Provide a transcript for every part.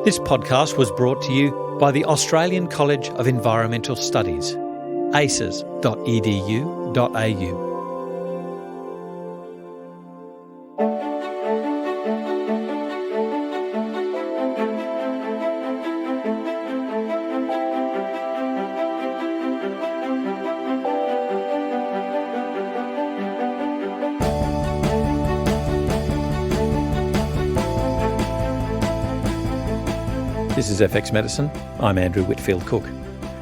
This podcast was brought to you by the Australian College of Environmental Studies, aces.edu.au. This is FX Medicine. I'm Andrew Whitfield-Cook.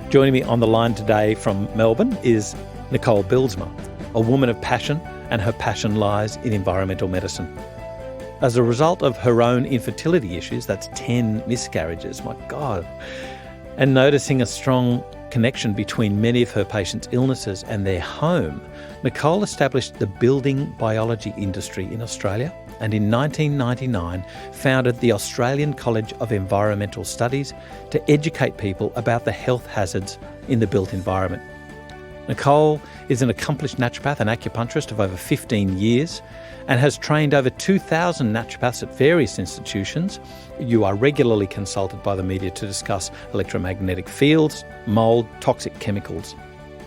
Joining me on the line today from Melbourne is Nicole Bijlsma, a woman of passion, and her passion lies in environmental medicine. As a result of her own infertility issues, that's 10 miscarriages, my God, and noticing a strong connection between many of her patients' illnesses and their home, Nicole established the building biology industry in Australia and in 1999 founded the Australian College of Environmental Studies to educate people about the health hazards in the built environment. Nicole is an accomplished naturopath and acupuncturist of over 15 years and has trained over 2,000 naturopaths at various institutions. You are regularly consulted by the media to discuss electromagnetic fields, mould, toxic chemicals.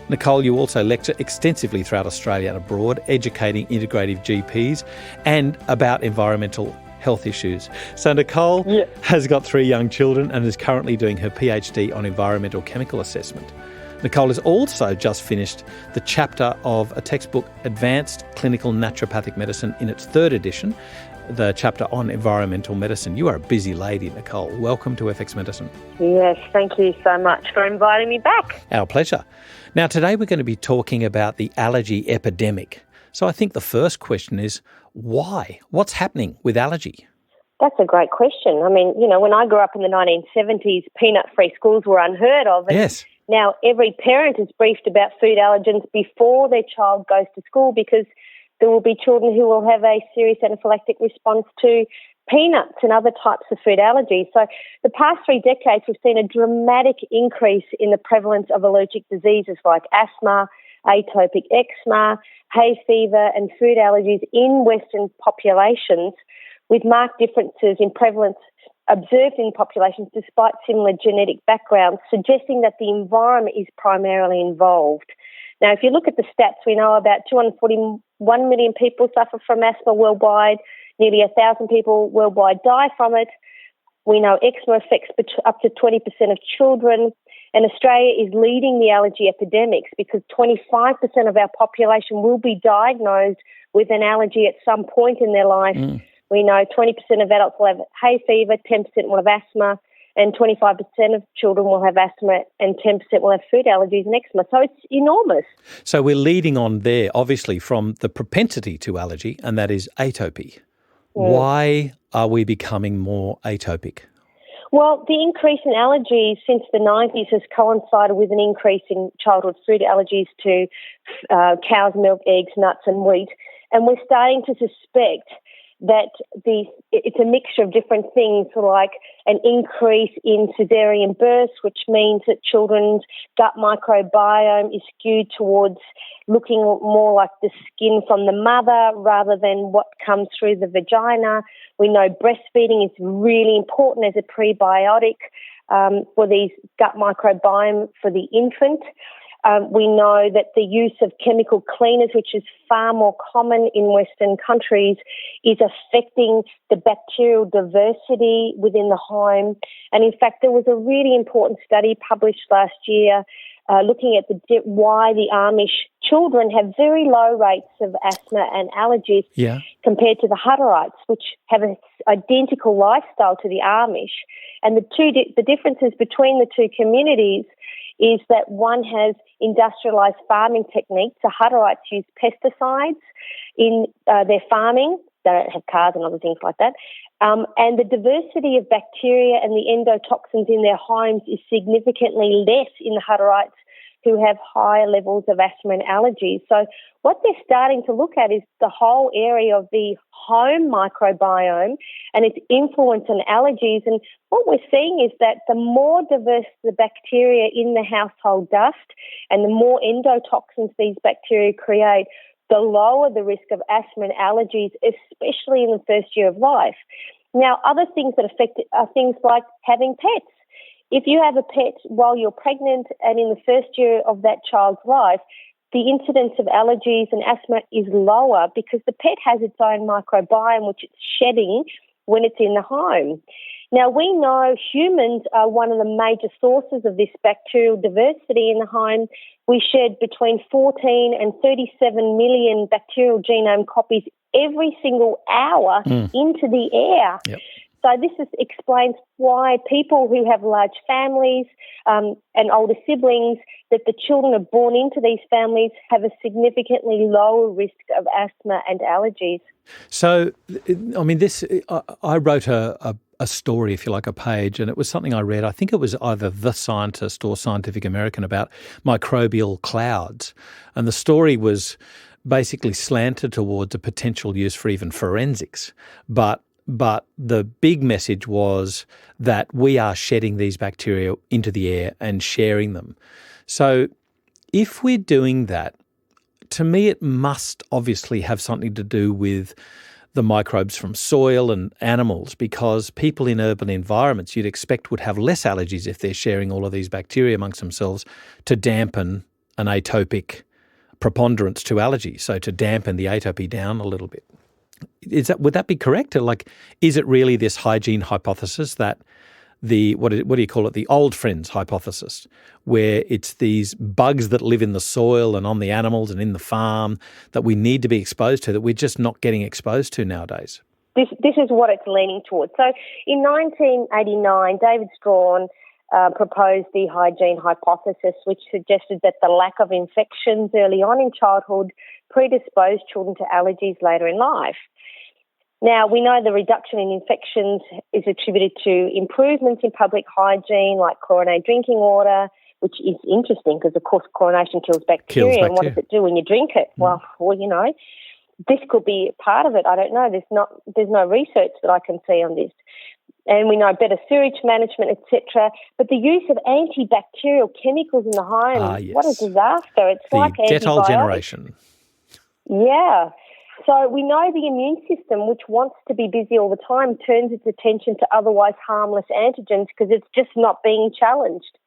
Nicole, you also lecture extensively throughout Australia and abroad, educating integrative GPs and about environmental health issues. So Nicole has got 3 young children and is currently doing her PhD on environmental chemical assessment. Nicole has also just finished the chapter of a textbook, Advanced Clinical Naturopathic Medicine, in its 3rd edition, the chapter on environmental medicine. You are a busy lady, Nicole. Welcome to FX Medicine. Yes, thank you so much for inviting me back. Our pleasure. Now, today we're going to be talking about the allergy epidemic. So I think the first question is, why? What's happening with allergy? That's a great question. I mean, you know, when I grew up in the 1970s, peanut-free schools were unheard of. And yes. Now every parent is briefed about food allergens before their child goes to school, because there will be children who will have a serious anaphylactic response to peanuts and other types of food allergies. So the past 3 decades, we've seen a dramatic increase in the prevalence of allergic diseases like asthma, atopic eczema, hay fever and food allergies in Western populations, with marked differences in prevalence observed in populations despite similar genetic backgrounds, suggesting that the environment is primarily involved. Now, if you look at the stats, we know about 241 million people suffer from asthma worldwide. Nearly 1,000 people worldwide die from it. We know eczema affects up to 20% of children. And Australia is leading the allergy epidemics because 25% of our population will be diagnosed with an allergy at some point in their life. We know 20% of adults will have hay fever, 10% will have asthma, and 25% of children will have asthma and 10% will have food allergies and eczema. So it's enormous. So we're leading on there, obviously, from the propensity to allergy, and that is atopy. Why are we becoming more atopic? Well, the increase in allergies since the 90s has coincided with an increase in childhood food allergies to cow's milk, eggs, nuts and wheat. And we're starting to suspect that it's a mixture of different things, like an increase in cesarean births, which means that children's gut microbiome is skewed towards looking more like the skin from the mother rather than what comes through the vagina. We know breastfeeding is really important as a prebiotic for these gut microbiome for the infant. We know that the use of chemical cleaners, which is far more common in Western countries, is affecting the bacterial diversity within the home. And in fact, there was a really important study published last year looking at why the Amish children have very low rates of asthma and allergies compared to the Hutterites, which have an identical lifestyle to the Amish. And the differences between the two communities is that one has industrialised farming techniques. The Hutterites use pesticides in their farming. They don't have cars and other things like that. And the diversity of bacteria and the endotoxins in their homes is significantly less in the Hutterites, who have higher levels of asthma and allergies. So what they're starting to look at is the whole area of the home microbiome and its influence on allergies. And what we're seeing is that the more diverse the bacteria in the household dust and the more endotoxins these bacteria create, the lower the risk of asthma and allergies, especially in the first year of life. Now, other things that affect it are things like having pets. If you have a pet while you're pregnant and in the first year of that child's life, the incidence of allergies and asthma is lower because the pet has its own microbiome, which it's shedding when it's in the home. Now, we know humans are one of the major sources of this bacterial diversity in the home. We shed between 14 and 37 million bacterial genome copies every single hour into the air. Yep. So explains why people who have large families and older siblings, that the children are born into these families have a significantly lower risk of asthma and allergies. So, I mean, I wrote a story, if you like, a page, and it was something I read. I think it was either The Scientist or Scientific American about microbial clouds. And the story was basically slanted towards a potential use for even forensics. But the big message was that we are shedding these bacteria into the air and sharing them. So if we're doing that, to me it must obviously have something to do with the microbes from soil and animals, because people in urban environments you'd expect would have less allergies if they're sharing all of these bacteria amongst themselves to dampen an atopic preponderance to allergy, so to dampen the atopy down a little bit. Would that be correct? Or is it really this hygiene hypothesis that what do you call it? The old friends hypothesis, where it's these bugs that live in the soil and on the animals and in the farm that we need to be exposed to that we're just not getting exposed to nowadays? This is what it's leaning towards. So in 1989, David Strawn proposed the hygiene hypothesis, which suggested that the lack of infections early on in childhood predisposed children to allergies later in life. Now, we know the reduction in infections is attributed to improvements in public hygiene, like chlorinated drinking water, which is interesting because, of course, chlorination kills bacteria. And what does it do when you drink it? Well, this could be part of it. I don't know. There's no research that I can see on this. And we know better sewage management, etc. But the use of antibacterial chemicals in the home, what a disaster. It's like antibiotics. Dettol generation. Yeah. So we know the immune system, which wants to be busy all the time, turns its attention to otherwise harmless antigens because it's just not being challenged.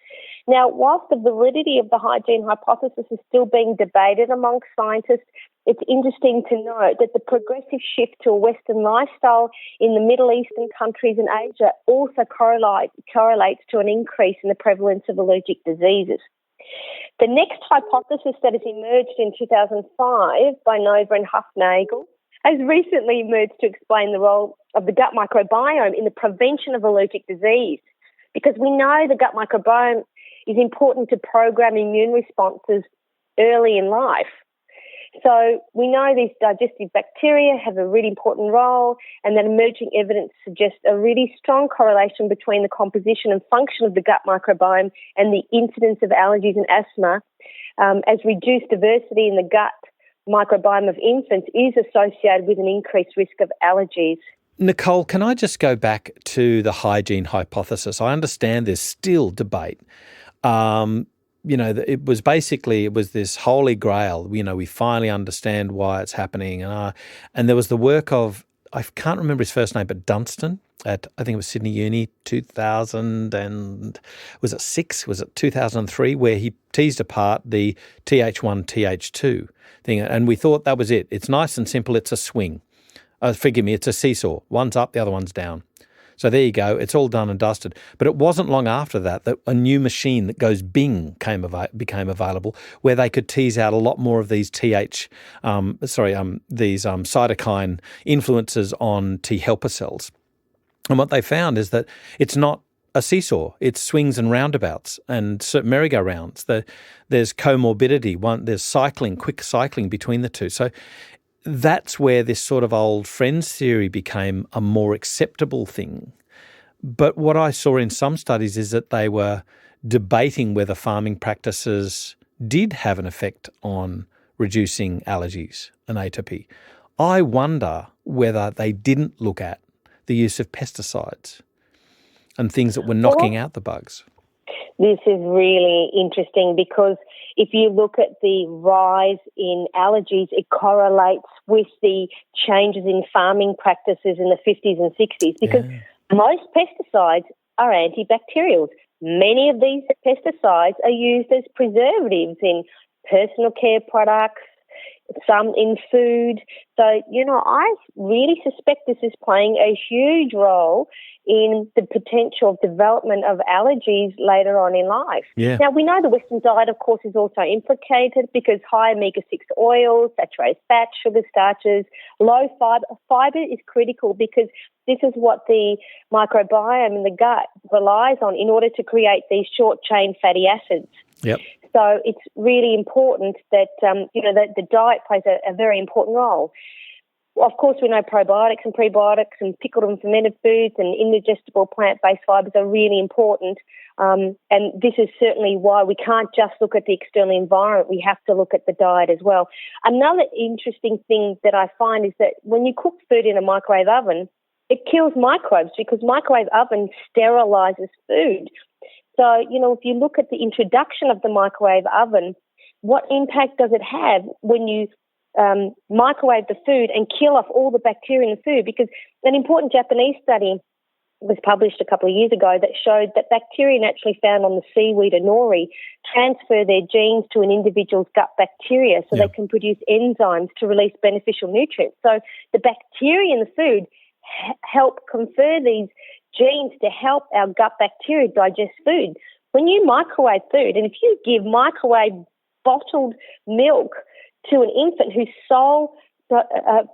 Now, whilst the validity of the hygiene hypothesis is still being debated amongst scientists, it's interesting to note that the progressive shift to a Western lifestyle in the Middle Eastern countries and Asia also correlates to an increase in the prevalence of allergic diseases. The next hypothesis that has emerged in 2005 by Nova and Huffnagel has recently emerged to explain the role of the gut microbiome in the prevention of allergic disease, because we know the gut microbiome is important to program immune responses early in life. So we know these digestive bacteria have a really important role, and that emerging evidence suggests a really strong correlation between the composition and function of the gut microbiome and the incidence of allergies and asthma, as reduced diversity in the gut microbiome of infants is associated with an increased risk of allergies. Nicole, can I just go back to the hygiene hypothesis? I understand there's still debate. It was this holy grail. We finally understand why it's happening. And there was the work of, I can't remember his first name, but Dunstan at, I think it was Sydney Uni, 2000 and, was it 6? Was it 2003? Where he teased apart the TH1, TH2 thing. And we thought that was it. It's nice and simple. It's a swing. Forgive me, it's a seesaw. One's up, the other one's down. So there you go. It's all done and dusted. But it wasn't long after that a new machine that goes bing became available, where they could tease out a lot more of these cytokine influences on T helper cells. And what they found is that it's not a seesaw. It's swings and roundabouts and merry-go-rounds. There's comorbidity. There's quick cycling between the two. So that's where this sort of old friends theory became a more acceptable thing. But what I saw in some studies is that they were debating whether farming practices did have an effect on reducing allergies and atopy. I wonder whether they didn't look at the use of pesticides and things that were knocking out the bugs. This is really interesting because If you look at the rise in allergies, it correlates with the changes in farming practices in the 50s and 60s because most pesticides are antibacterials. Many of these pesticides are used as preservatives in personal care products, some in food. So, I really suspect this is playing a huge role in the potential development of allergies later on in life. Yeah. Now, we know the Western diet, of course, is also implicated because high omega-6 oils, saturated fats, sugar, starches, low fibre. Fibre is critical because this is what the microbiome in the gut relies on in order to create these short-chain fatty acids. Yep. So it's really important that, that the diet plays a very important role. Of course, we know probiotics and prebiotics and pickled and fermented foods and indigestible plant-based fibres are really important. And this is certainly why we can't just look at the external environment. We have to look at the diet as well. Another interesting thing that I find is that when you cook food in a microwave oven, it kills microbes because microwave oven sterilizes food. So, if you look at the introduction of the microwave oven, what impact does it have when you microwave the food and kill off all the bacteria in the food? Because an important Japanese study was published a couple of years ago that showed that bacteria naturally found on the seaweed and nori transfer their genes to an individual's gut bacteria so they can produce enzymes to release beneficial nutrients. So the bacteria in the food help confer these genes to help our gut bacteria digest food. When you microwave food, and if you give microwave bottled milk to an infant whose sole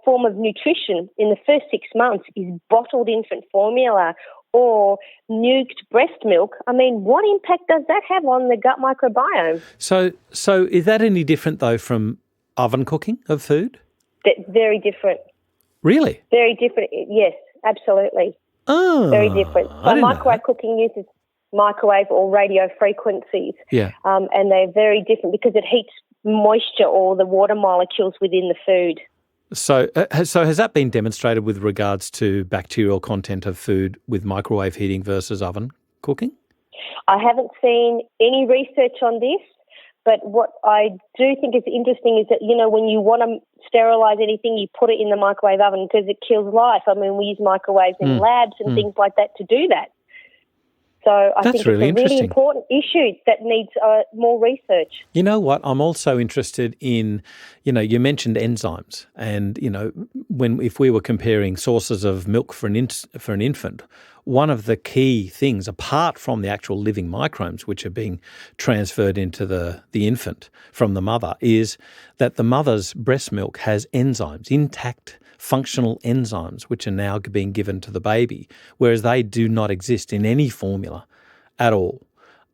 form of nutrition in the first 6 months is bottled infant formula or nuked breast milk, what impact does that have on the gut microbiome? So is that any different, though, from oven cooking of food? Very different. Really? Very different, yes, absolutely. Oh, very different. So microwave cooking uses microwave or radio frequencies. Yeah. And they're very different because it heats moisture or the water molecules within the food. So has that been demonstrated with regards to bacterial content of food with microwave heating versus oven cooking? I haven't seen any research on this, but what I do think is interesting is that, when you want to sterilise anything, you put it in the microwave oven because it kills life. We use microwaves in labs and things like that to do that. So I think it's a really important issue that needs more research. You know what? I'm also interested in, you mentioned enzymes, and if we were comparing sources of milk for an infant, one of the key things, apart from the actual living microbes which are being transferred into the infant from the mother, is that the mother's breast milk has enzymes, intact functional enzymes, which are now being given to the baby, whereas they do not exist in any formula at all.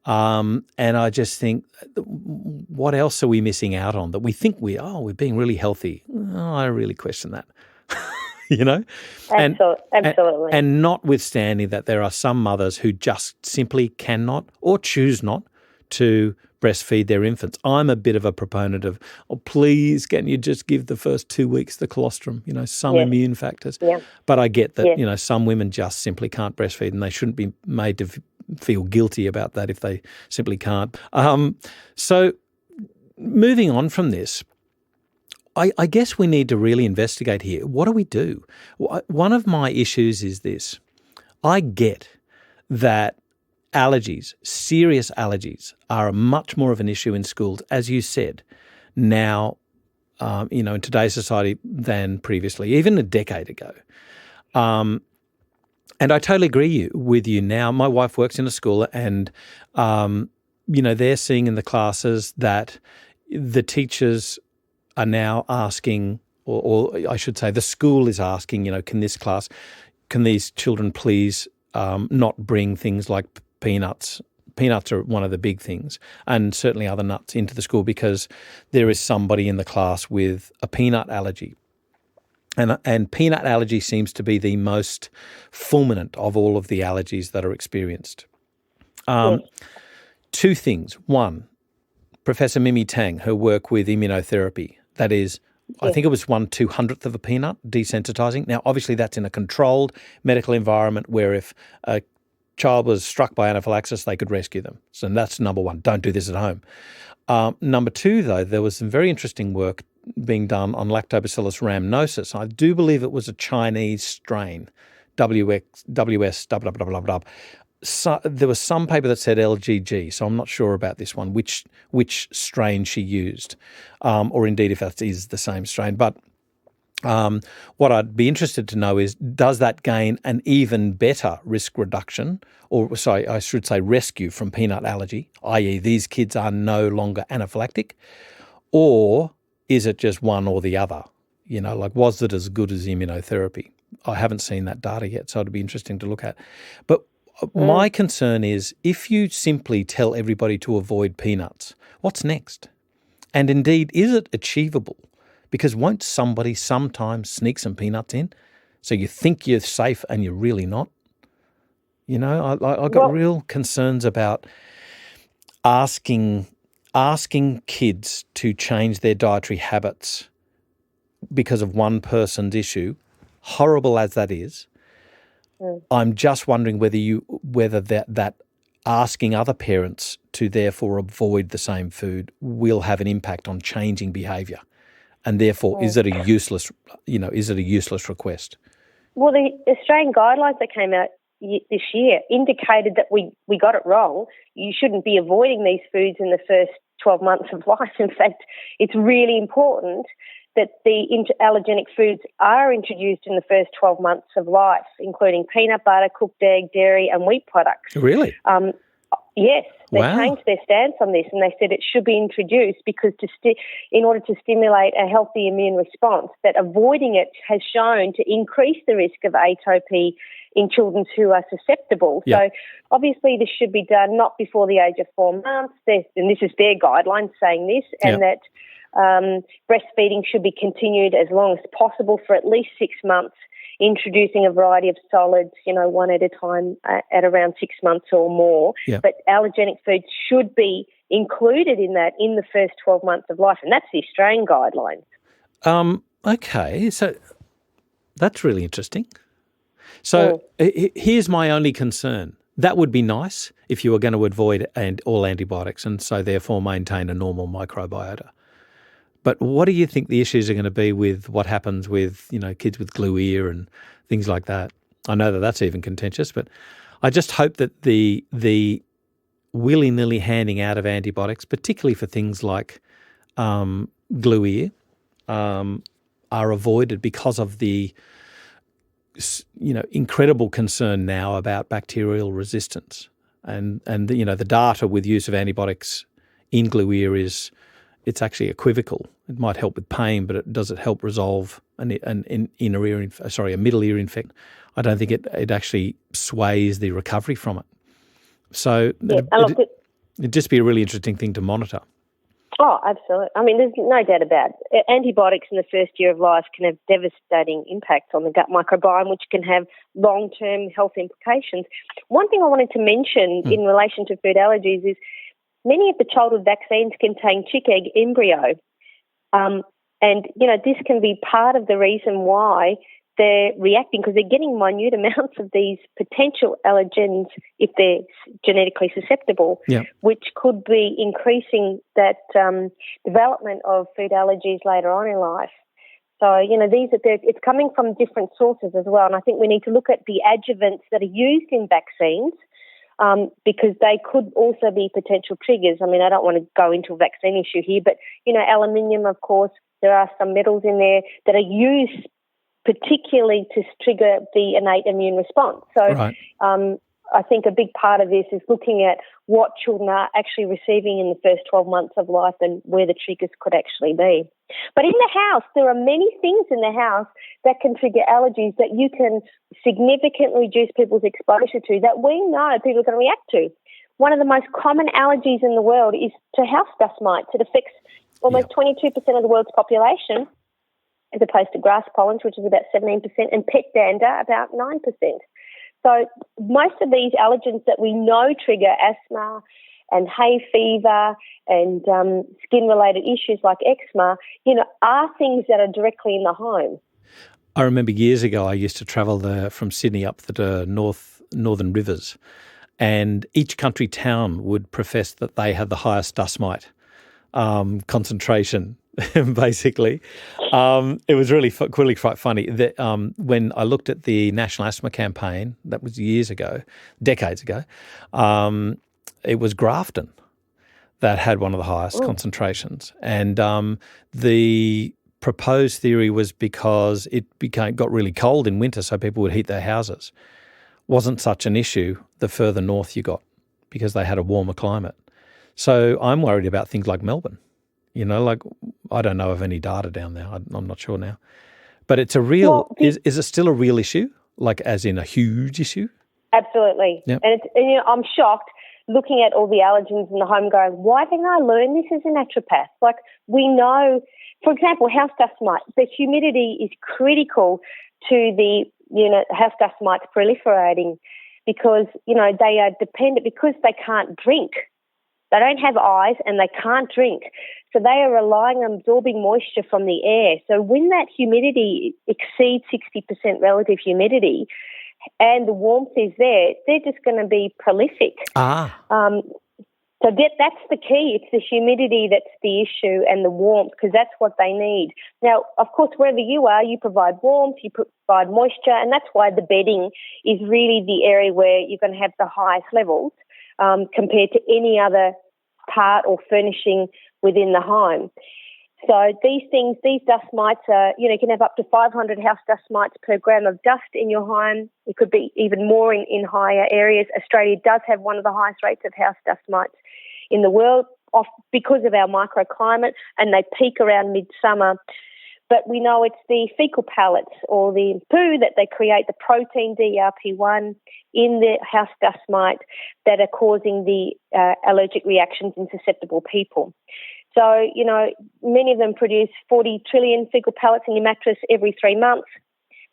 And I just think, what else are we missing out on that we think we're being really healthy? Oh, I really question that. Absolutely. And notwithstanding that there are some mothers who just simply cannot or choose not to breastfeed their infants. I'm a bit of a proponent of, please, can you just give the first 2 weeks the colostrum, some immune factors. Yeah. But I get that, some women just simply can't breastfeed and they shouldn't be made to feel guilty about that if they simply can't. So moving on from this, I guess we need to really investigate here. What do we do? One of my issues is this. I get that allergies, serious allergies, are much more of an issue in schools, as you said, now, in today's society than previously, even a decade ago. And I totally agree with you now. My wife works in a school and, they're seeing in the classes that the teachers are now asking, or I should say the school is asking, can these children please not bring things like peanuts? Peanuts are one of the big things, and certainly other nuts into the school because there is somebody in the class with a peanut allergy. And peanut allergy seems to be the most fulminant of all of the allergies that are experienced. Two things. One, Professor Mimi Tang, her work with immunotherapy, that is, I think it was 1/200th of a peanut desensitizing. Now, obviously, that's in a controlled medical environment where if a child was struck by anaphylaxis, they could rescue them. So that's number one. Don't do this at home. Number two, though, there was some very interesting work being done on Lactobacillus rhamnosus. I do believe it was a Chinese strain, WS, blah, blah, blah, blah, blah. So there was some paper that said LGG, so I'm not sure about this one, which strain she used, or indeed if that is the same strain. But what I'd be interested to know is, does that gain an even better risk reduction, or sorry, I should say rescue from peanut allergy, i.e. these kids are no longer anaphylactic, or is it just one or the other? You know, like, was it as good as immunotherapy? I haven't seen that data yet, so it'd be interesting to look at. But my concern is, if you simply tell everybody to avoid peanuts, what's next? And indeed, is it achievable? Because won't somebody sometimes sneak some peanuts in? So you think you're safe and you're really not? You know, I've got real concerns about asking kids to change their dietary habits because of one person's issue, horrible as that is. I'm just wondering whether that asking other parents to therefore avoid the same food will have an impact on changing behaviour, and therefore is it a useless request? Well, the Australian guidelines that came out this year indicated that we got it wrong. You shouldn't be avoiding these foods in the first 12 months of life. In fact, it's really important that the allergenic foods are introduced in the first 12 months of life, including peanut butter, cooked egg, dairy and wheat products. Really? Yes. They changed their stance on this, and they said it should be introduced because in order to stimulate a healthy immune response, that avoiding it has shown to increase the risk of atopy in children who are susceptible. Yeah. So obviously this should be done not before the age of 4 months, and this is their guidelines saying this, and that breastfeeding should be continued as long as possible for at least 6 months, introducing a variety of solids, one at a time at around 6 months or more. Yeah. But allergenic foods should be included in that in the first 12 months of life, and that's the Australian guidelines. Okay, so that's really interesting. So here's my only concern. That would be nice if you were going to avoid all antibiotics and so therefore maintain a normal microbiota. But what do you think the issues are going to be with what happens with, kids with glue ear and things like that? I know that that's even contentious, but I just hope that the willy-nilly handing out of antibiotics, particularly for things like glue ear, are avoided because of the incredible concern now about bacterial resistance. And the data with use of antibiotics in glue ear it's actually equivocal. It might help with pain, but does it help resolve a middle ear infection? I don't think it actually sways the recovery from it. So it'd just be a really interesting thing to monitor. Oh, absolutely. I mean, there's no doubt about it. Antibiotics in the first year of life can have devastating impacts on the gut microbiome, which can have long-term health implications. One thing I wanted to mention in relation to food allergies is many of the childhood vaccines contain chick egg embryo. This can be part of the reason why they're reacting, because they're getting minute amounts of these potential allergens if they're genetically susceptible, which could be increasing that development of food allergies later on in life. So, it's coming from different sources as well. And I think we need to look at the adjuvants that are used in vaccines, because they could also be potential triggers. I mean, I don't want to go into a vaccine issue here, but, aluminium, of course, there are some metals in there that are used particularly to trigger the innate immune response. So I think a big part of this is looking at what children are actually receiving in the first 12 months of life and where the triggers could actually be. But in the house, there are many things in the house that can trigger allergies that you can significantly reduce people's exposure to, that we know people are going to react to. One of the most common allergies in the world is to house dust mites. It affects almost 22% of the world's population, as opposed to grass pollens, which is about 17%, and pet dander, about 9%. So most of these allergens that we know trigger asthma and hay fever and skin-related issues like eczema, are things that are directly in the home. I remember years ago I used to travel from Sydney up the northern rivers, and each country town would profess that they had the highest dust mite concentration, basically. It was really quite funny that when I looked at the National Asthma Campaign, that was decades ago, it was Grafton that had one of the highest concentrations. And the proposed theory was because it got really cold in winter, so people would heat their houses. Wasn't such an issue the further north you got because they had a warmer climate. So I'm worried about things like Melbourne. I don't know of any data down there. I'm not sure now. But it's a real is it still a real issue, like as in a huge issue? Absolutely. Yep. And I'm shocked looking at all the allergens in the home going, why didn't I learn this as a naturopath? Like, we know, for example, house dust mite, the humidity is critical to the, house dust mites proliferating because, they are dependent because they can't drink. They don't have eyes and they can't drink. So they are relying on absorbing moisture from the air. So when that humidity exceeds 60% relative humidity, and the warmth is there, they're just going to be prolific. So that's the key. It's the humidity that's the issue and the warmth, because that's what they need. Now, of course, wherever you are, you provide warmth, you provide moisture, and that's why the bedding is really the area where you're going to have the highest levels compared to any other part or furnishing within the home. So these dust mites are, you can have up to 500 house dust mites per gram of dust in your home. It could be even more in higher areas. Australia does have one of the highest rates of house dust mites in the world because of our microclimate, and they peak around midsummer. But we know it's the fecal pellets or the poo that they create, the protein DRP1 in the house dust mite that are causing the allergic reactions in susceptible people. So, many of them produce 40 trillion fecal pellets in your mattress every 3 months,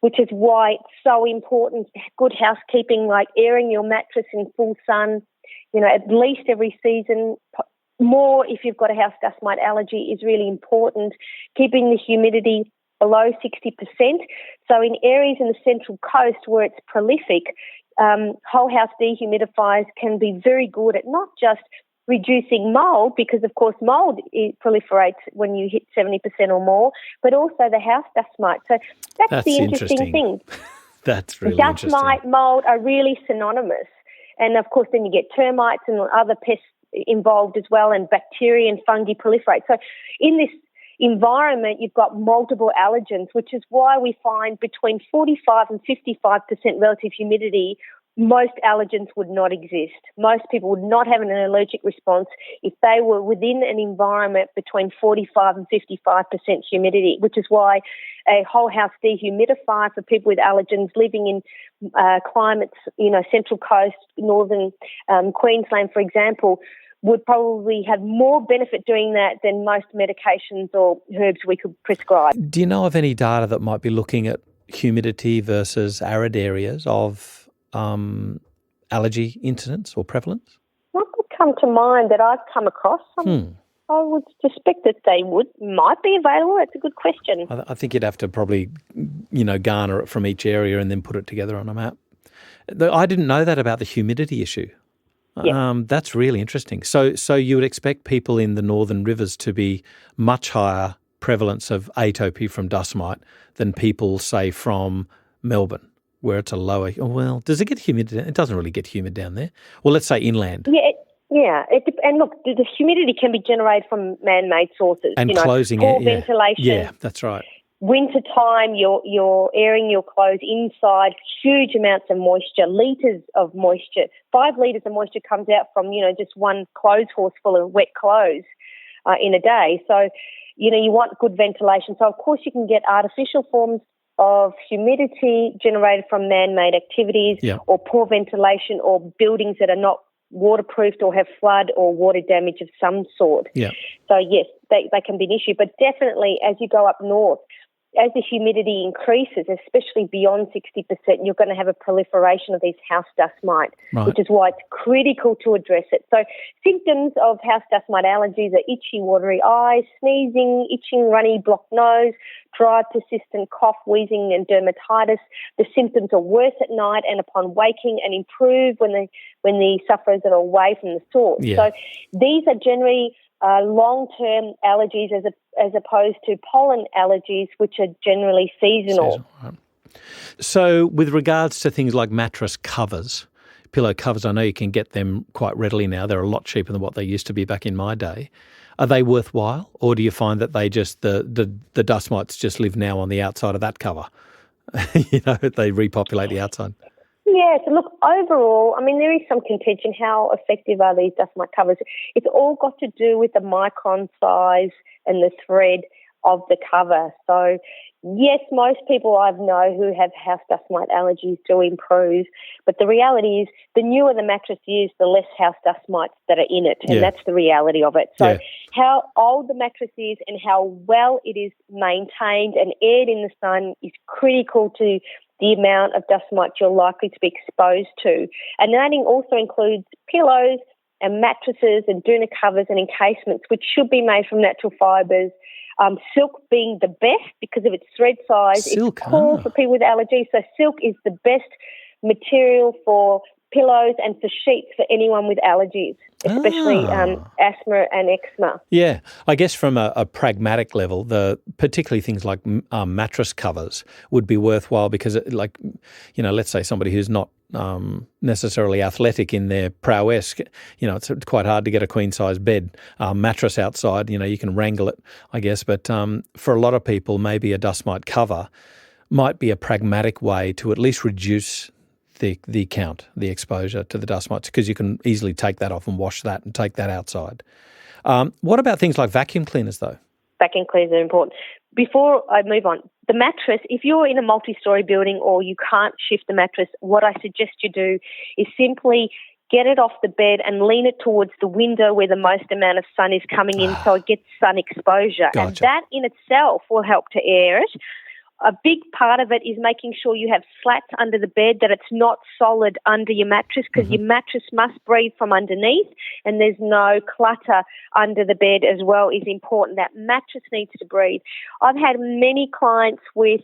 which is why it's so important, good housekeeping, like airing your mattress in full sun, at least every season. More if you've got a house dust mite allergy is really important. Keeping the humidity below 60%. So in areas in the Central Coast where it's prolific, whole house dehumidifiers can be very good at not just reducing mould, because of course mould proliferates when you hit 70% or more, but also the house dust mite. So that's the interesting thing. That's really dust interesting. Dust mite, mould are really synonymous. And of course then you get termites and other pests involved as well, and bacteria and fungi proliferate. So in this environment, you've got multiple allergens, which is why we find between 45 and 55% relative humidity, most allergens would not exist. Most people would not have an allergic response if they were within an environment between 45 and 55% humidity, which is why a whole house dehumidifier for people with allergens living in climates, Central Coast, Northern Queensland, for example, would probably have more benefit doing that than most medications or herbs we could prescribe. Do you know of any data that might be looking at humidity versus arid areas of allergy incidence or prevalence? What would come to mind that I've come across? I would suspect that they might be available. That's a good question. I think you'd have to probably, garner it from each area and then put it together on a map. I didn't know that about the humidity issue. Yeah. That's really interesting. So you would expect people in the northern rivers to be much higher prevalence of atopy from dust mite than people, say, from Melbourne, where it's a lower. Well, does it get humid? It doesn't really get humid down there. Well, let's say inland. And look, the humidity can be generated from man-made sources. And closing poor air. ventilation. Yeah, that's right. Winter time, you're airing your clothes inside, huge amounts of moisture, litres of moisture. 5 litres of moisture comes out from, just one clothes horse full of wet clothes in a day. So, you want good ventilation. So, of course, you can get artificial forms of humidity generated from man-made activities or poor ventilation or buildings that are not waterproofed or have flood or water damage of some sort. Yeah. So, yes, they can be an issue. But definitely, as you go up north, as the humidity increases, especially beyond 60%, you're going to have a proliferation of these house dust mite, which is why it's critical to address it. So symptoms of house dust mite allergies are itchy, watery eyes, sneezing, itching, runny, blocked nose, dry, persistent cough, wheezing and dermatitis. The symptoms are worse at night and upon waking, and improve when the sufferers are away from the source. So these are generally long-term allergies as opposed to pollen allergies, which are generally seasonal. Right. So with regards to things like mattress covers, pillow covers, I know you can get them quite readily now. They're a lot cheaper than what they used to be back in my day. Are they worthwhile, or do you find that they just the dust mites just live now on the outside of that cover? They repopulate the outside. Yeah, so look, overall, I mean, there is some contention. How effective are these dust mite covers? It's all got to do with the micron size and the thread of the cover. So, yes, most people I know who have house dust mite allergies do improve, but the reality is the newer the mattress is, the less house dust mites that are in it, and that's the reality of it. So how old the mattress is and how well it is maintained and aired in the sun is critical to the amount of dust mites you're likely to be exposed to. And that also includes pillows and mattresses and doona covers and encasements, which should be made from natural fibres. Silk being the best because of its thread size. Silk, it's cool for people with allergies. So silk is the best material for pillows and for sheets for anyone with allergies, especially asthma and eczema. Yeah, I guess from a pragmatic level, particularly things like mattress covers would be worthwhile because, let's say somebody who's not necessarily athletic in their prowess, it's quite hard to get a queen-size bed mattress outside. You can wrangle it, I guess, but for a lot of people, maybe a dust mite cover might be a pragmatic way to at least reduce the count, the exposure to the dust mites, because you can easily take that off and wash that and take that outside. What about things like vacuum cleaners, though? Vacuum cleaners are important. Before I move on, the mattress, if you're in a multi-storey building or you can't shift the mattress, what I suggest you do is simply get it off the bed and lean it towards the window where the most amount of sun is coming in so it gets sun exposure. Gotcha. And that in itself will help to air it. A big part of it is making sure you have slats under the bed, that it's not solid under your mattress, because your mattress must breathe from underneath, and there's no clutter under the bed as well is important. That mattress needs to breathe. I've had many clients with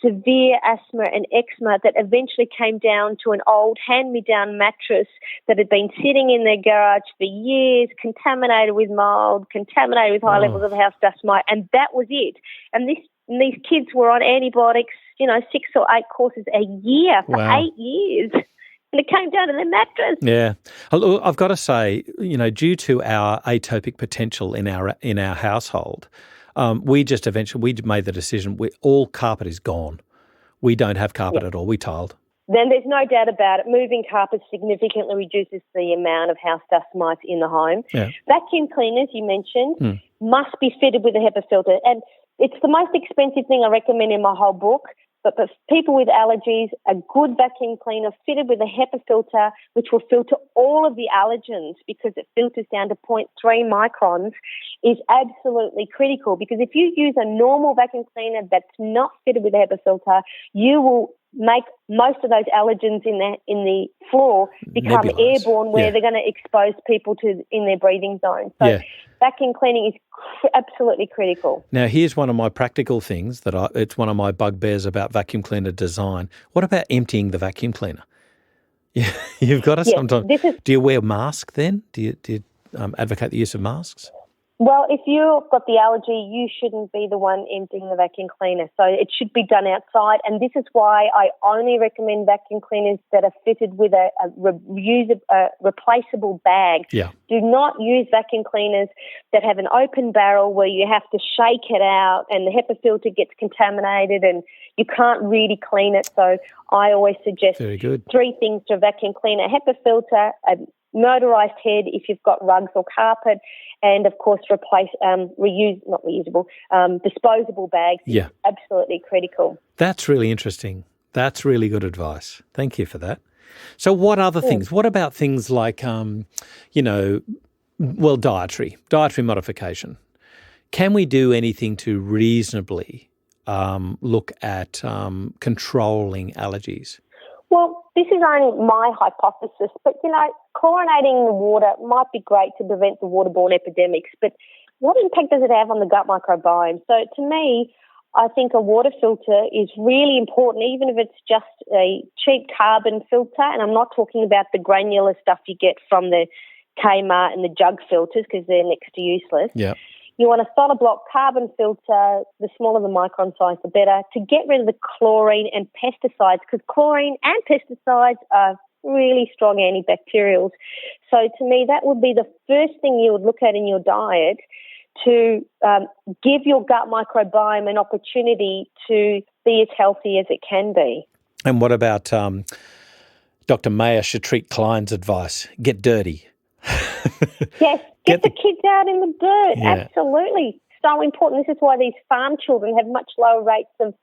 severe asthma and eczema that eventually came down to an old hand-me-down mattress that had been sitting in their garage for years, contaminated with mold, contaminated with high levels of house dust mite, and that was it. And these kids were on antibiotics, 6 or 8 courses a year for 8 years. And it came down to their mattress. Yeah. I've got to say, due to our atopic potential in our household, we made the decision, all carpet is gone. We don't have carpet at all. We tiled. Then there's no doubt about it. Moving carpet significantly reduces the amount of house dust mites in the home. Yeah. Vacuum cleaners, you mentioned, must be fitted with a HEPA filter. And it's the most expensive thing I recommend in my whole book, but for people with allergies, a good vacuum cleaner fitted with a HEPA filter, which will filter all of the allergens because it filters down to 0.3 microns, is absolutely critical. Because if you use a normal vacuum cleaner that's not fitted with a HEPA filter, you will make most of those allergens in the floor become airborne, where they're going to expose people in their breathing zone. So vacuum cleaning is absolutely critical. Now, here's one of my practical things it's one of my bugbears about vacuum cleaner design. What about emptying the vacuum cleaner? You've got to sometimes. Do you wear a mask then? Do you advocate the use of masks? Well, if you've got the allergy, you shouldn't be the one emptying the vacuum cleaner. So it should be done outside. And this is why I only recommend vacuum cleaners that are fitted with a replaceable bag. Yeah. Do not use vacuum cleaners that have an open barrel where you have to shake it out and the HEPA filter gets contaminated and you can't really clean it. So I always suggest 3 things to a vacuum cleaner: HEPA filter, a motorised head if you've got rugs or carpet, and of course disposable bags. Yeah, absolutely critical. That's really interesting. That's really good advice. Thank you for that. So what other things? What about things like dietary modification? Can we do anything to reasonably look at controlling allergies? Well, this is only my hypothesis, but, chlorinating the water might be great to prevent the waterborne epidemics, but what impact does it have on the gut microbiome? So to me, I think a water filter is really important, even if it's just a cheap carbon filter, and I'm not talking about the granular stuff you get from the Kmart and the jug filters because they're next to useless. Yeah. You want a solid block carbon filter, the smaller the micron size, the better, to get rid of the chlorine and pesticides, because chlorine and pesticides are really strong antibacterials. So to me, that would be the first thing you would look at in your diet to give your gut microbiome an opportunity to be as healthy as it can be. And what about Dr. Maya Shatrik Klein's advice? Get dirty. Yes, get the kids out in the dirt. Yeah. Absolutely. So important. This is why these farm children have much lower rates of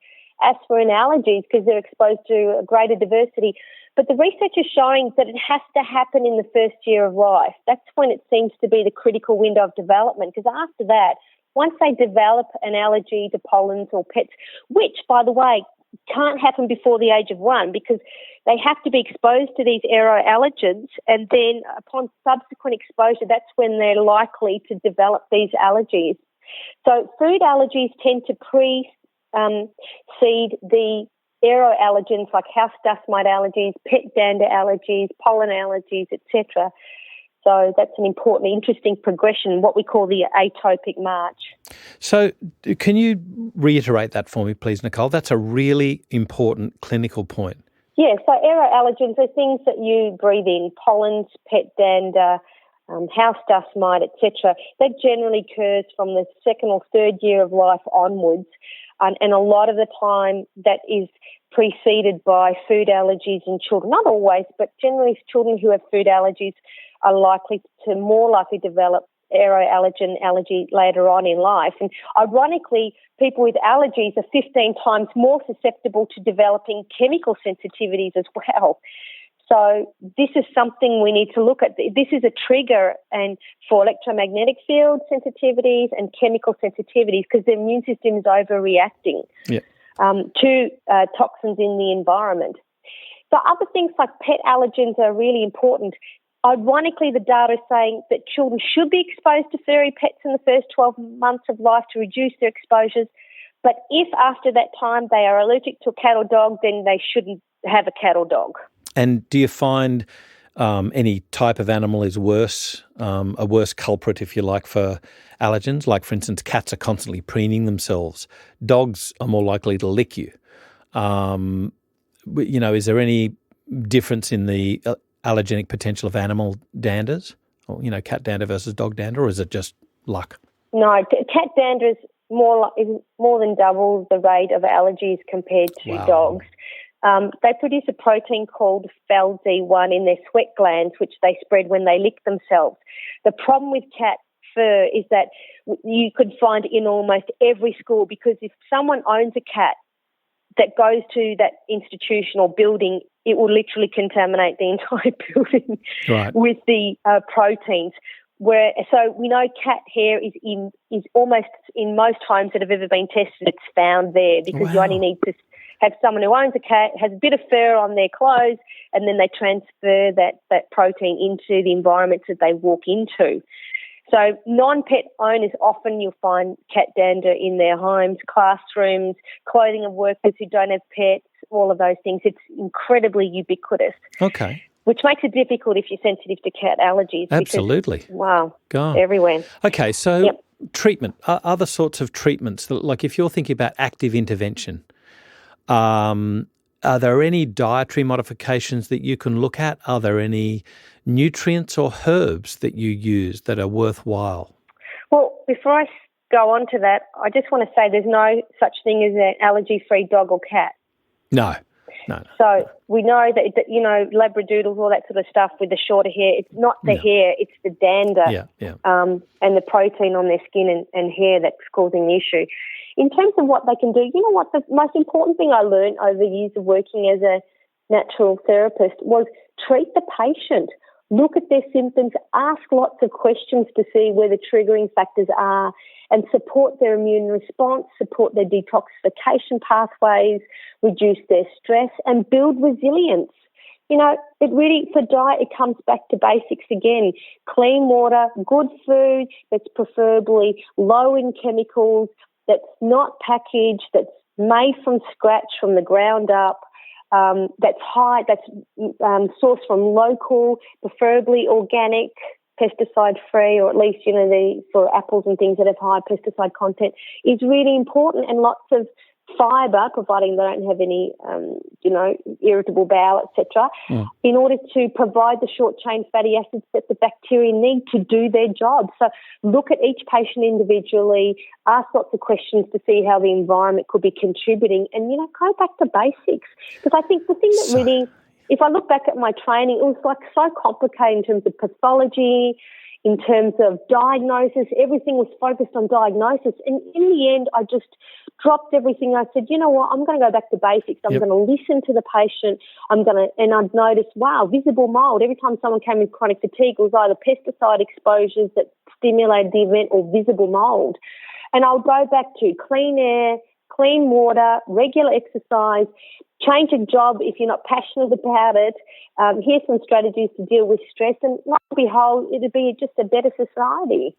asthma and allergies, because they're exposed to a greater diversity. But the research is showing that it has to happen in the first year of life. That's when it seems to be the critical window of development, because after that, once they develop an allergy to pollens or pets, which, by the way, can't happen before the age of 1, because they have to be exposed to these aeroallergens, and then upon subsequent exposure, that's when they're likely to develop these allergies. So food allergies tend to precede the aeroallergens like house dust mite allergies, pet dander allergies, pollen allergies, etc. So that's an important, interesting progression, what we call the atopic march. So can you reiterate that for me, please, Nicole? That's a really important clinical point. Yeah, so aeroallergens are things that you breathe in, pollens, pet dander, house dust mite, etc. That generally occurs from the 2nd or 3rd year of life onwards, and a lot of the time that is preceded by food allergies in children. Not always, but generally children who have food allergies are more likely to develop aeroallergen allergy later on in life. And ironically, people with allergies are 15 times more susceptible to developing chemical sensitivities as well. So this is something we need to look at. This is a trigger and for electromagnetic field sensitivities and chemical sensitivities, because the immune system is overreacting to toxins in the environment. So other things like pet allergens are really important. Ironically, the data is saying that children should be exposed to furry pets in the first 12 months of life to reduce their exposures. But if after that time they are allergic to a cat or dog, then they shouldn't have a cat or dog. And do you find any type of animal is worse, a worse culprit, if you like, for allergens? Like, for instance, cats are constantly preening themselves. Dogs are more likely to lick you. Is there any difference in the allergenic potential of animal danders? Or, cat dander versus dog dander, or is it just luck? No, cat dander is more than double the rate of allergies compared to dogs. They produce a protein called FeLD1 in their sweat glands, which they spread when they lick themselves. The problem with cat fur is that you could find it in almost every school, because if someone owns a cat that goes to that institution or building, it will literally contaminate the entire building with the proteins. So we know cat hair is almost in most homes that have ever been tested, it's found there, because you only need to have someone who owns a cat, has a bit of fur on their clothes, and then they transfer that protein into the environments that they walk into. So non-pet owners, often you'll find cat dander in their homes, classrooms, clothing of workers who don't have pets, all of those things. It's incredibly ubiquitous. Okay. Which makes it difficult if you're sensitive to cat allergies. Absolutely. Because, everywhere. Okay, so treatment, other sorts of treatments, like if you're thinking about active intervention, are there any dietary modifications that you can look at? Are there any nutrients or herbs that you use that are worthwhile? Well, before I go on to that, I just want to say there's no such thing as an allergy-free dog or cat. No. So we know that, Labradoodles, all that sort of stuff with the shorter hair, it's not the hair, it's the dander and the protein on their skin and hair that's causing the issue. In terms of what they can do, the most important thing I learned over years of working as a natural therapist was treat the patient. look at their symptoms, ask lots of questions to see where the triggering factors are, and support their immune response, support their detoxification pathways, reduce their stress, and build resilience. You know, it really, for diet, it comes back to basics again. Clean water, good food that's preferably low in chemicals, that's not packaged, that's made from scratch, from the ground up, that's sourced from local, preferably organic, pesticide-free, or at least, for apples and things that have high pesticide content, is really important, and lots of fibre, providing they don't have any, irritable bowel, etc., in order to provide the short-chain fatty acids that the bacteria need to do their job. So look at each patient individually, ask lots of questions to see how the environment could be contributing, and, go back to basics. Because I think the thing that really, if I look back at my training, it was so complicated in terms of pathology, in terms of diagnosis. Everything was focused on diagnosis. And in the end, I just dropped everything. I said, you know what, I'm going to go back to basics. I'm going to listen to the patient. And I'd noticed, wow, visible mold. Every time someone came with chronic fatigue, it was either pesticide exposures that stimulated the event or visible mold. And I'll go back to clean air, clean water, regular exercise, change a job if you're not passionate about it. Here's some strategies to deal with stress, and lo and behold, it'll be just a better society.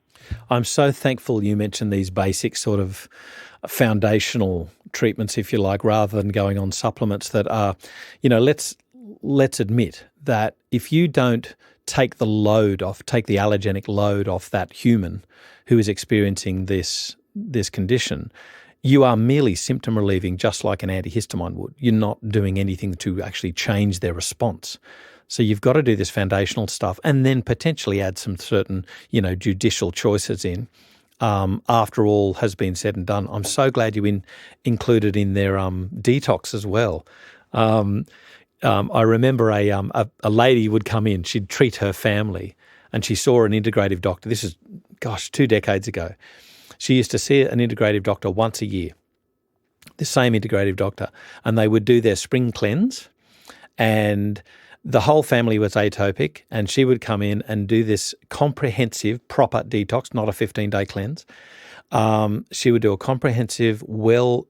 I'm so thankful you mentioned these basic sort of foundational treatments, if you like, rather than going on supplements that are, let's admit that if you don't take the allergenic load off that human who is experiencing this condition, you are merely symptom relieving, just like an antihistamine would. You're not doing anything to actually change their response. So you've got to do this foundational stuff and then potentially add some certain, judicial choices in after all has been said and done. I'm so glad you included in their detox as well. I remember a lady would come in, she'd treat her family, and she saw an integrative doctor. This is, 2 decades ago. She used to see an integrative doctor once a year, the same integrative doctor, and they would do their spring cleanse, and the whole family was atopic, and she would come in and do this comprehensive, proper detox, not a 15-day cleanse. She would do a comprehensive, well-marked,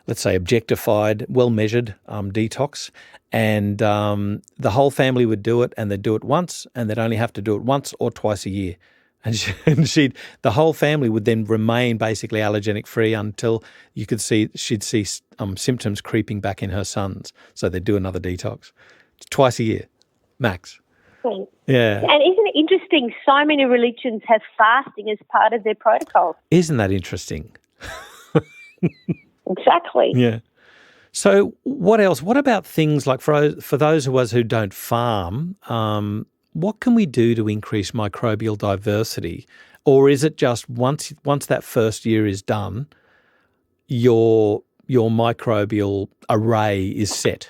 let's say objectified, well-measured detox, and the whole family would do it, and they'd do it once, and they'd only have to do it once or twice a year. And the whole family would then remain basically allergenic free until she'd see symptoms creeping back in her sons. So they'd do another detox twice a year, max. Right. Yeah. And isn't it interesting? So many religions have fasting as part of their protocol. Isn't that interesting? Exactly. Yeah. So what else? What about things like for those of us who don't farm, what can we do to increase microbial diversity? Or is it just once that first year is done, your microbial array is set?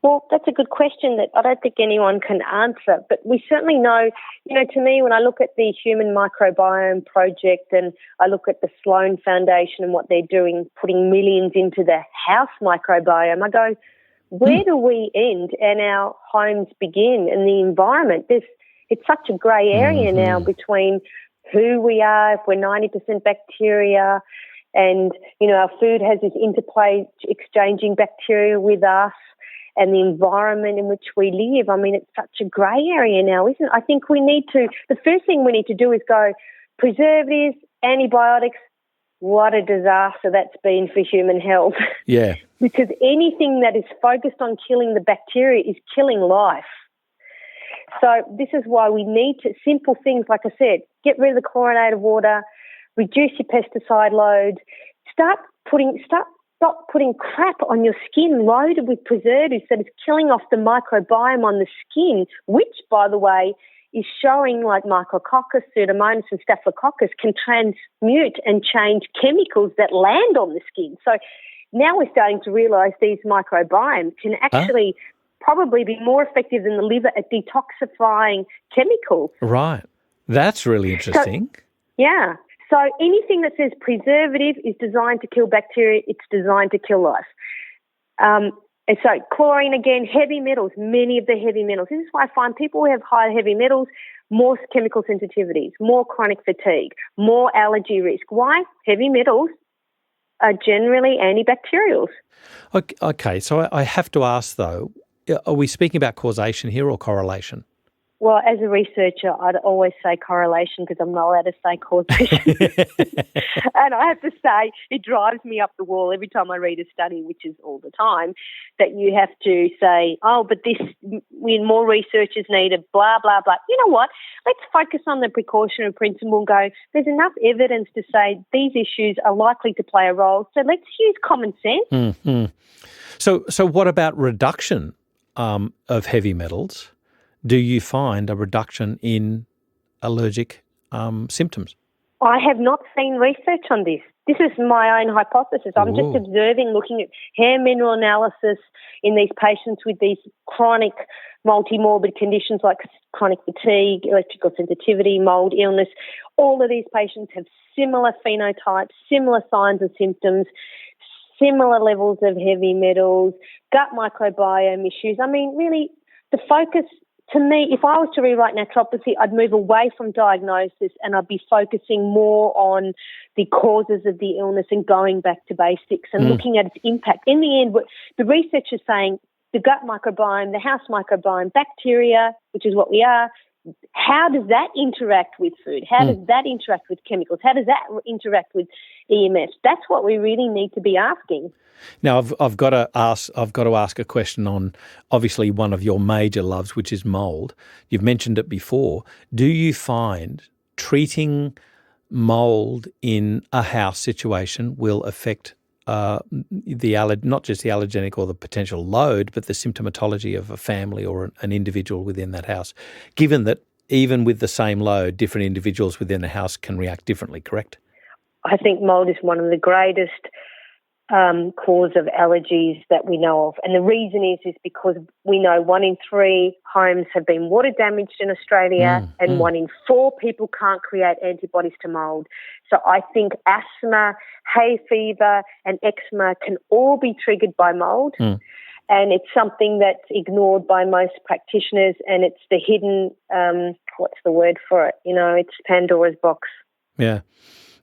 Well, that's a good question that I don't think anyone can answer, but we certainly know, to me, when I look at the Human Microbiome Project and I look at the Sloan Foundation and what they're doing, putting millions into the house microbiome, I go, where do we end and our homes begin and the environment? It's such a grey area now between who we are, if we're 90% bacteria, and, our food has this interplay exchanging bacteria with us, and the environment in which we live. I mean, it's such a grey area now, isn't it? I think the first thing we need to do is go, preservatives, antibiotics, what a disaster that's been for human health. Yeah. Because anything that is focused on killing the bacteria is killing life. So this is why we need to, simple things, like I said, get rid of the chlorinated water, reduce your pesticide load, stop putting crap on your skin loaded with preservatives that is killing off the microbiome on the skin, which, by the way, is showing like Micrococcus, Pseudomonas and Staphylococcus can transmute and change chemicals that land on the skin. So now we're starting to realise these microbiomes can actually probably be more effective than the liver at detoxifying chemicals. Right. That's really interesting. Yeah. So anything that says preservative is designed to kill bacteria, it's designed to kill life. And so chlorine, again, heavy metals, many of the heavy metals. This is why I find people who have high heavy metals, more chemical sensitivities, more chronic fatigue, more allergy risk. Why? Heavy metals are generally antibacterials. Okay, so I have to ask though, are we speaking about causation here or correlation? Well, as a researcher, I'd always say correlation because I'm not allowed to say causation. And I have to say, it drives me up the wall every time I read a study, which is all the time, that you have to say, oh, but this, more researchers needed, blah, blah, blah. You know what? Let's focus on the precautionary principle and go, there's enough evidence to say these issues are likely to play a role, so let's use common sense. Mm-hmm. So what about reduction of heavy metals? Do you find a reduction in allergic symptoms? I have not seen research on this. This is my own hypothesis. I'm just observing, looking at hair mineral analysis in these patients with these chronic multimorbid conditions like chronic fatigue, electrical sensitivity, mold illness. All of these patients have similar phenotypes, similar signs and symptoms, similar levels of heavy metals, gut microbiome issues. I mean, really, the focus, to me, if I was to rewrite naturopathy, I'd move away from diagnosis and I'd be focusing more on the causes of the illness and going back to basics and looking at its impact. In the end, the research is saying the gut microbiome, the house microbiome, bacteria, which is what we are, how does that interact with food? How does that interact with chemicals? How does that interact with EMS? That's what we really need to be asking. Now, I've got to ask a question on obviously one of your major loves, which is mold. You've mentioned it before. Do you find treating mold in a house situation will affect not just the allergenic or the potential load, but the symptomatology of a family or an individual within that house, given that even with the same load, different individuals within the house can react differently, correct? I think mold is one of the greatest cause of allergies that we know of. And the reason is because we know 1 in 3 homes have been water damaged in Australia and 1 in 4 people can't create antibodies to mold. So I think asthma, hay fever and eczema can all be triggered by mold. And it's something that's ignored by most practitioners, and it's the hidden, what's the word for it? You know, it's Pandora's box. Yeah.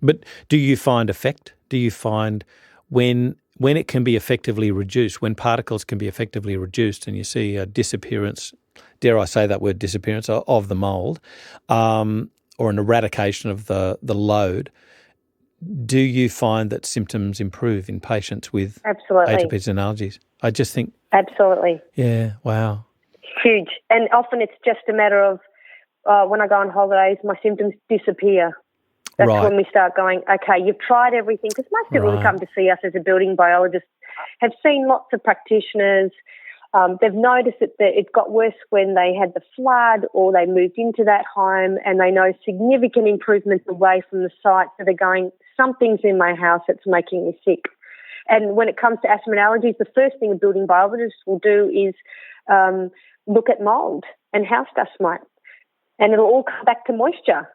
But do you find effect? Do you find when it can be effectively reduced, when particles can be effectively reduced and you see a disappearance, dare I say that word, disappearance of the mold, or an eradication of the load, do you find that symptoms improve in patients with atopies and allergies? I just think... Absolutely. Yeah, wow. Huge. And often it's just a matter of when I go on holidays, my symptoms disappear. That's when we start going, okay, you've tried everything, because most people who come to see us as a building biologist have seen lots of practitioners. They've noticed that it got worse when they had the flood or they moved into that home, and they know significant improvements away from the site. So they're going, something's in my house that's making me sick. And when it comes to asthma and allergies, the first thing a building biologist will do is look at mold and house dust mite. And it'll all come back to moisture.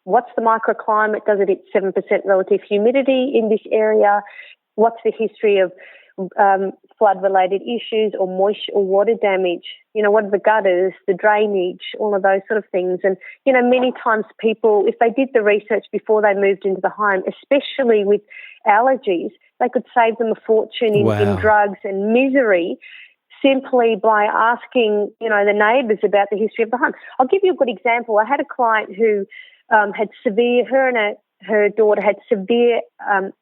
What's the microclimate? Does it hit 7% relative humidity in this area? What's the history of flood-related issues or moisture or water damage? You know, what are the gutters, the drainage, all of those sort of things. And, you know, many times people, if they did the research before they moved into the home, especially with allergies, they could save them a fortune in drugs and misery simply by asking, you know, the neighbours about the history of the home. I'll give you a good example. I had a client who had severe, her daughter had severe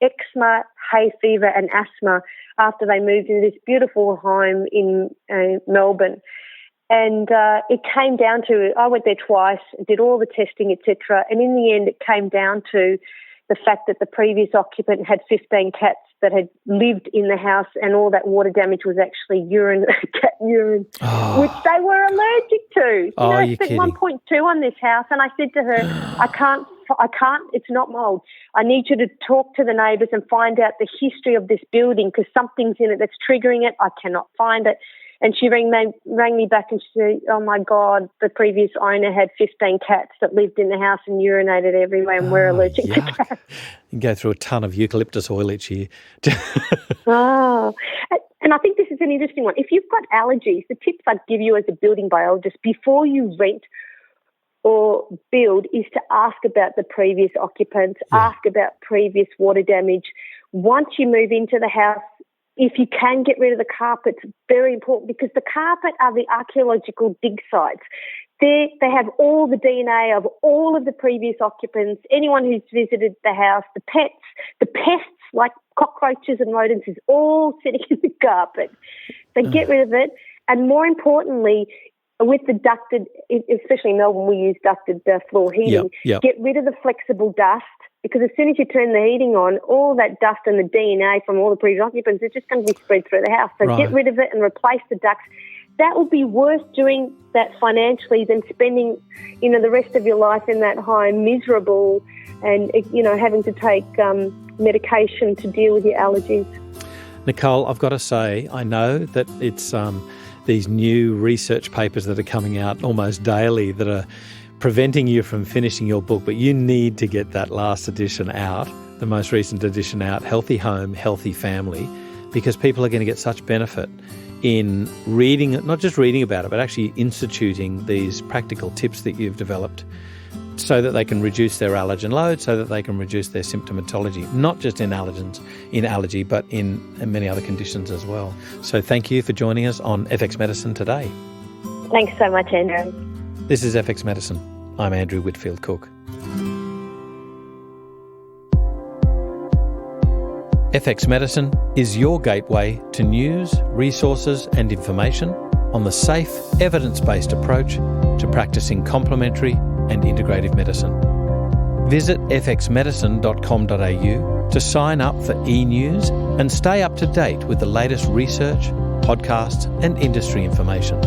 eczema, hay fever and asthma after they moved into this beautiful home in Melbourne. And it came down to, I went there twice, did all the testing, etc. And in the end, it came down to the fact that the previous occupant had 15 cats that had lived in the house, and all that water damage was actually urine, cat urine, which they were allergic to. I spent 1.2 on this house, and I said to her, I can't, it's not mold. I need you to talk to the neighbours and find out the history of this building, because something's in it that's triggering it. I cannot find it. And she rang me back and she said, oh, my God, the previous owner had 15 cats that lived in the house and urinated everywhere, and we're allergic to cats. You can go through a ton of eucalyptus oil each year. And I think this is an interesting one. If you've got allergies, the tips I'd give you as a building biologist before you rent or build is to ask about the previous occupants, ask about previous water damage. Once you move into the house, if you can get rid of the carpet, it's very important because the carpet are the archaeological dig sites. They have all the DNA of all of the previous occupants, anyone who's visited the house, the pests like cockroaches and rodents is all sitting in the carpet. So get rid of it. And more importantly, with the ducted, especially in Melbourne, we use ducted floor heating, get rid of the flexible dust because as soon as you turn the heating on, all that dust and the DNA from all the previous occupants is just going to be spread through the house. So get rid of it and replace the ducts. That will be worth doing that financially than spending, the rest of your life in that home miserable and, having to take medication to deal with your allergies. Nicole, I've got to say, I know that it's these new research papers that are coming out almost daily that are preventing you from finishing your book, but you need to get that last edition out, the most recent edition out, Healthy Home, Healthy Family, because people are going to get such benefit in reading, not just reading about it, but actually instituting these practical tips that you've developed so that they can reduce their allergen load, so that they can reduce their symptomatology, not just in allergy, but in many other conditions as well. So thank you for joining us on FX Medicine today. Thanks so much, Andrew. This is FX Medicine. I'm Andrew Whitfield Cook. FX Medicine is your gateway to news, resources and information on the safe, evidence-based approach to practicing complementary and integrative medicine. Visit fxmedicine.com.au to sign up for e-news and stay up to date with the latest research, podcasts and industry information.